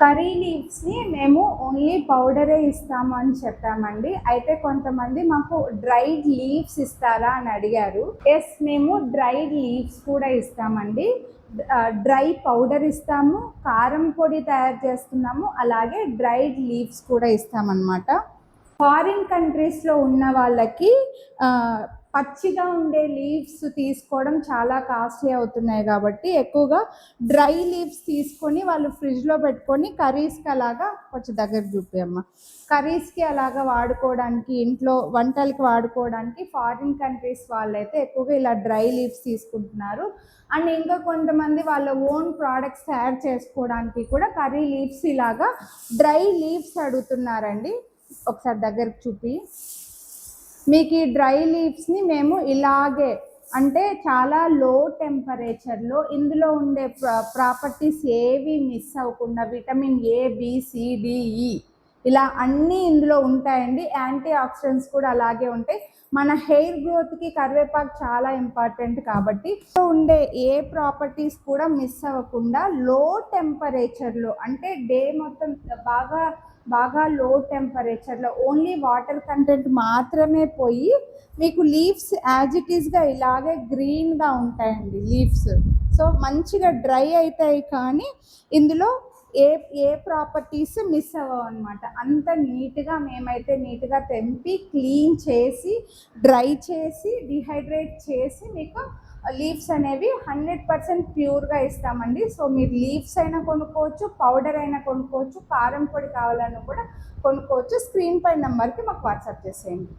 Curry లీవ్స్ని మేము only పౌడరే ఇస్తాము అని చెప్పామండి. అయితే కొంతమంది మాకు డ్రైడ్ లీవ్స్ ఇస్తారా అని అడిగారు. ఎస్, మేము డ్రైడ్ లీవ్స్ కూడా ఇస్తామండి. డ్రై పౌడర్ ఇస్తాము, కారం పొడి తయారు చేస్తున్నాము, అలాగే డ్రైడ్ లీవ్స్ కూడా ఇస్తామన్నమాట. ఫారిన్ కంట్రీస్లో ఉన్న వాళ్ళకి పచ్చిగా ఉండే లీవ్స్ తీసుకోవడం చాలా కాస్ట్లీ అవుతున్నాయి కాబట్టి ఎక్కువగా డ్రై లీవ్స్ తీసుకొని వాళ్ళు ఫ్రిడ్జ్లో పెట్టుకొని కర్రీస్కి అలాగా కొంచెం దగ్గర చూపేయమ్మ, కర్రీస్కి అలాగా వాడుకోవడానికి, ఇంట్లో వంటలకి వాడుకోవడానికి ఫారిన్ కంట్రీస్ వాళ్ళైతే ఎక్కువగా ఇలా డ్రై లీవ్స్ తీసుకుంటున్నారు. అండ్ ఇంకా కొంతమంది వాళ్ళ ఓన్ ప్రోడక్ట్స్ తయారు చేసుకోవడానికి కూడా కర్రీ లీవ్స్ ఇలాగా డ్రై లీవ్స్ అడుగుతున్నారండి. ఒకసారి దగ్గరకు చూపి, మీకు ఈ డ్రై లీవ్స్ని మేము ఇలాగే అంటే చాలా లో టెంపరేచర్లో ఇందులో ఉండే ప్రాపర్టీస్ ఏవి మిస్ అవ్వకుండా vitamin A, B, C, D, E ఇలా అన్నీ ఇందులో ఉంటాయండి. యాంటీ ఆక్సిడెంట్స్ కూడా అలాగే ఉంటాయి. మన హెయిర్ గ్రోత్కి కరివేపాకు చాలా ఇంపార్టెంట్ కాబట్టి ఉండే ఏ ప్రాపర్టీస్ కూడా మిస్ అవ్వకుండా లో టెంపరేచర్లో అంటే డే మొత్తం బాగా లో టెంపరేచర్లో ఓన్లీ వాటర్ కంటెంట్ మాత్రమే పోయి మీకు లీవ్స్ యాజ్ ఇట్ ఈస్గా ఇలాగే గ్రీన్గా ఉంటాయండి లీవ్స్. సో మంచిగా డ్రై అవుతాయి కానీ ఇందులో ఏ ప్రాపర్టీస్ మిస్ అవ్వవు అనమాట. అంత నీట్గా మేమైతే నీట్గా తెంపి క్లీన్ చేసి డ్రై చేసి డిహైడ్రేట్ చేసి మీకు లీవ్స్ అనేవి 100% ప్యూర్గా ఇస్తామండి. సో మీరు లీవ్స్ అయినా కొనుక్కోవచ్చు, పౌడర్ అయినా కొనుక్కోవచ్చు, కారం పొడి కావాలన్నా కూడా కొనుక్కోవచ్చు. స్క్రీన్ పై నెంబర్కి మాకు వాట్సాప్ చేసేయండి.